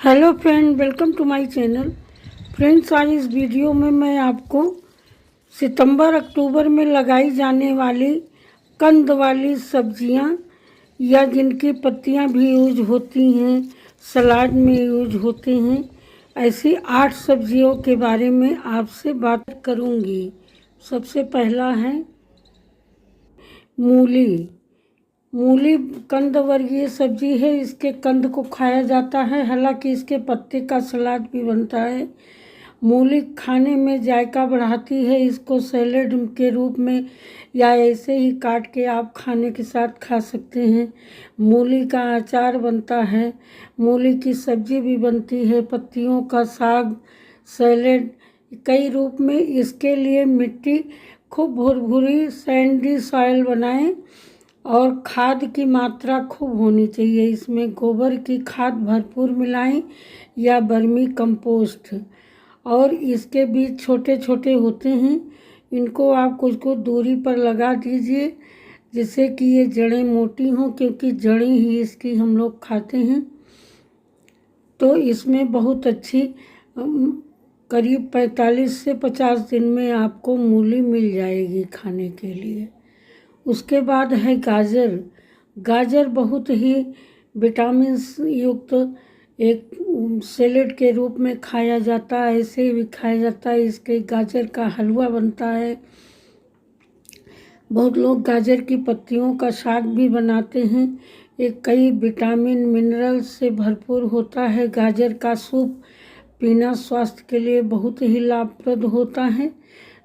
Hello friend, welcome to my channel. Friends, आज इस video में मैं आपको सितंबर अक्टूबर में लगाई जाने वाली कंद वाली सब्जियां या जिनकी पत्तियां भी यूज होती हैं, सलाद में यूज होती हैं, ऐसी 8 सब्जियों के बारे में आपसे बात करूंगी। सबसे पहला है मूली। मूली कंद वर्गीय सब्जी है। इसके कंद को खाया जाता है, हालांकि इसके पत्ते का सलाद भी बनता है। मूली खाने में जायका बढ़ाती है। इसको सैलेड के रूप में या ऐसे ही काट के आप खाने के साथ खा सकते हैं। मूली का अचार बनता है। मूली की सब्जी भी बनती है। पत्तियों का साग, सैलेड, कई रूप में। इसके लिए मिट्टी खूब भुरभुरी सैंडी सॉइल बनाएं और खाद की मात्रा खूब होनी चाहिए। इसमें गोबर की खाद भरपूर मिलाएं या वर्मी कंपोस्ट। और इसके बीज छोटे छोटे होते हैं। इनको आप कुछ दूरी पर लगा दीजिए जिससे कि ये जड़ें मोटी हों, क्योंकि जड़ें ही इसकी हम लोग खाते हैं। तो इसमें बहुत अच्छी करीब 45 से 50 दिन में आपको मूली मिल जाएगी खाने के लिए। उसके बाद है गाजर। गाजर बहुत ही विटामिन युक्त एक सैलेड के रूप में खाया जाता है, ऐसे भी खाया जाता है। इसके गाजर का हलवा बनता है। बहुत लोग गाजर की पत्तियों का साग भी बनाते हैं। एक कई विटामिन मिनरल से भरपूर होता है। गाजर का सूप पीना स्वास्थ्य के लिए बहुत ही लाभप्रद होता है।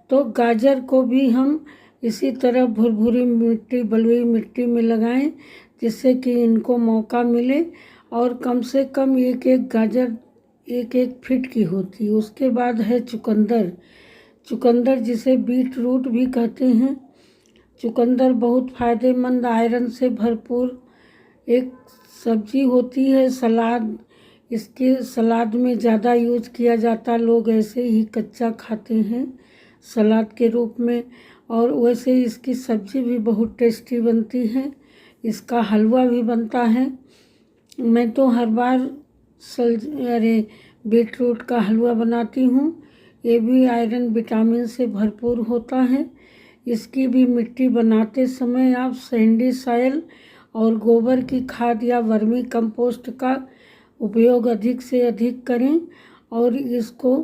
तो गाजर को भी हम इसी तरह भुरभुरी मिट्टी, बलुई मिट्टी में लगाएं जिससे कि इनको मौका मिले। और कम से कम एक एक गाजर 1-1 फीट की होती है। उसके बाद है चुकंदर। चुकंदर जिसे बीट रूट भी कहते हैं। चुकंदर बहुत फ़ायदेमंद, आयरन से भरपूर एक सब्जी होती है। सलाद, इसके सलाद में ज़्यादा यूज किया जाता। लोग ऐसे ही कच्चा खाते हैं सलाद के रूप में। और वैसे इसकी सब्ज़ी भी बहुत टेस्टी बनती है। इसका हलवा भी बनता है। मैं तो हर बार बीट रूट का हलवा बनाती हूँ। ये भी आयरन विटामिन से भरपूर होता है। इसकी भी मिट्टी बनाते समय आप सैंडी सॉइल और गोबर की खाद या वर्मी कंपोस्ट का उपयोग अधिक से अधिक करें और इसको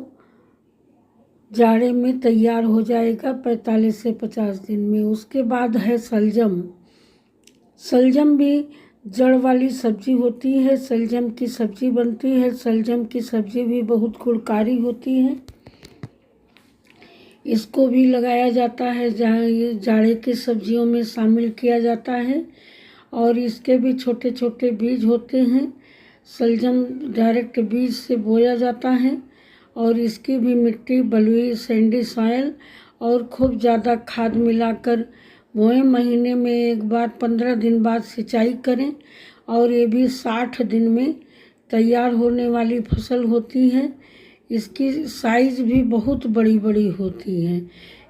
जाड़े में तैयार हो जाएगा 45 से 50 दिन में। उसके बाद है सलजम। सलजम भी जड़ वाली सब्जी होती है। सलजम की सब्जी बनती है। सलजम की सब्जी भी बहुत गुणकारी होती है। इसको भी लगाया जाता है, जहाँ ये जाड़े की सब्जियों में शामिल किया जाता है। और इसके भी छोटे छोटे बीज होते हैं। सलजम डायरेक्ट बीज से बोया जाता है। और इसकी भी मिट्टी बलुई सैंडी सॉइल और खूब ज़्यादा खाद मिलाकर बोएं। महीने में एक बार 15 दिन बाद सिंचाई करें। और ये भी 60 दिन में तैयार होने वाली फसल होती है। इसकी साइज भी बहुत बड़ी बड़ी होती है।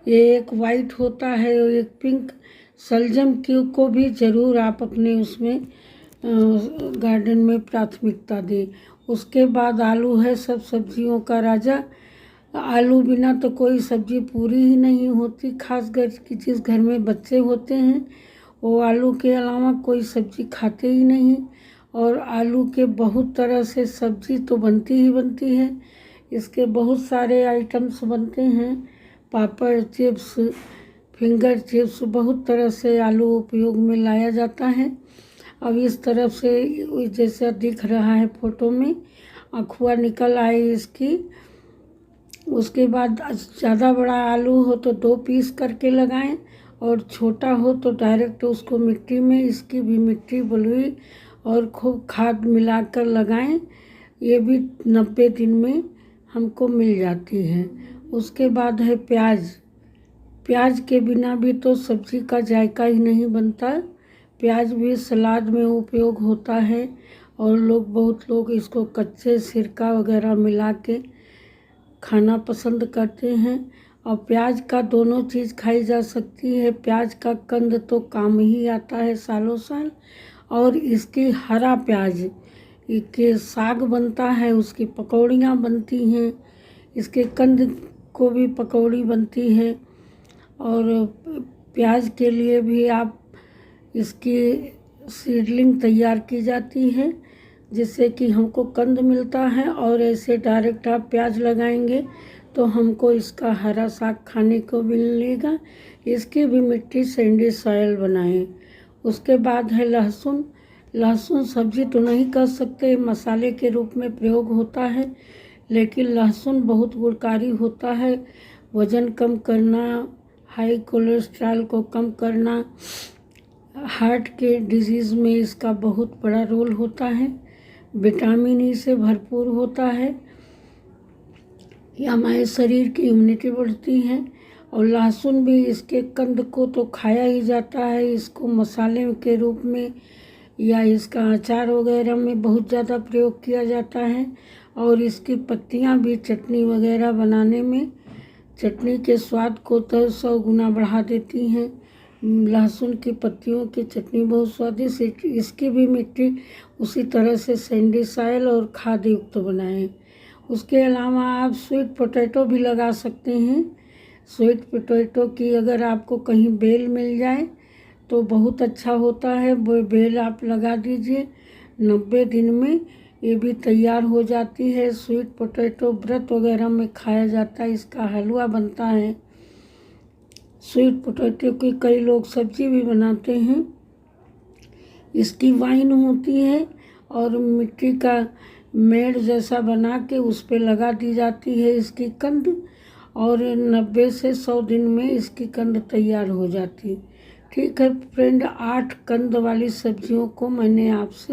ये एक वाइट होता है और एक पिंक। सलजम को भी ज़रूर आप अपने उसमें गार्डन में प्राथमिकता दें। उसके बाद आलू है सब सब्जियों का राजा। आलू बिना तो कोई सब्जी पूरी ही नहीं होती। खासकर कि जिस घर में बच्चे होते हैं वो आलू के अलावा कोई सब्जी खाते ही नहीं। और आलू के बहुत तरह से सब्जी तो बनती ही बनती है। इसके बहुत सारे आइटम्स बनते हैं। पापड़, चिप्स, फिंगर चिप्स, बहुत तरह से आलू उपयोग में लाया जाता है। अब इस तरफ से जैसा दिख रहा है फोटो में, अखुआ निकल आई इसकी। उसके बाद ज़्यादा बड़ा आलू हो तो 2 पीस करके लगाएं और छोटा हो तो डायरेक्ट उसको मिट्टी में, इसकी भी मिट्टी बलुई और खूब खाद मिलाकर लगाएं। ये भी 90 दिन में हमको मिल जाती है। उसके बाद है प्याज। प्याज के बिना भी तो सब्जी का जायका ही नहीं बनता। प्याज भी सलाद में उपयोग होता है। और बहुत लोग इसको कच्चे सिरका वगैरह मिला के खाना पसंद करते हैं। और प्याज का दोनों चीज़ खाई जा सकती है। प्याज का कंद तो काम ही आता है सालों साल। और इसकी हरा प्याज के साग बनता है, उसकी पकौड़ियाँ बनती हैं, इसके कंद को भी पकौड़ी बनती है। और प्याज के लिए भी आप इसकी सीडलिंग तैयार की जाती है, जिससे कि हमको कंद मिलता है। और ऐसे डायरेक्ट आप प्याज लगाएंगे तो हमको इसका हरा साग खाने को मिलेगा। इसकी भी मिट्टी सैंडी सॉइल बनाएं। उसके बाद है लहसुन। लहसुन सब्जी तो नहीं कर सकते, मसाले के रूप में प्रयोग होता है, लेकिन लहसुन बहुत गुणकारी होता है। वज़न कम करना, हाई कोलेस्ट्रॉल को कम करना, हार्ट के डिजीज़ में इसका बहुत बड़ा रोल होता है। विटामिन ई से भरपूर होता है। ये हमारे शरीर की इम्यूनिटी बढ़ती है। और लहसुन भी, इसके कंद को तो खाया ही जाता है, इसको मसाले के रूप में या इसका अचार वगैरह में बहुत ज़्यादा प्रयोग किया जाता है। और इसकी पत्तियां भी चटनी वगैरह बनाने में चटनी के स्वाद को तो 100 गुना बढ़ा देती हैं। लहसुन की पत्तियों की चटनी बहुत स्वादिष्ट। इसकी भी मिट्टी उसी तरह से सैंडी सॉइल और खाद युक्त बनाएं। उसके अलावा आप स्वीट पोटैटो भी लगा सकते हैं। स्वीट पोटैटो की अगर आपको कहीं बेल मिल जाए तो बहुत अच्छा होता है, वो बेल आप लगा दीजिए। 90 दिन में ये भी तैयार हो जाती है। स्वीट पोटैटो व्रत वगैरह में खाया जाता है, इसका हलवा बनता है। स्वीट पोटैटो की कई लोग सब्जी भी बनाते हैं। इसकी वाइन होती है और मिट्टी का मेड़ जैसा बना के उस पे लगा दी जाती है इसकी कंद, और 90 से 100 दिन में इसकी कंद तैयार हो जाती है। ठीक है फ्रेंड, 8 कंद वाली सब्जियों को मैंने आपसे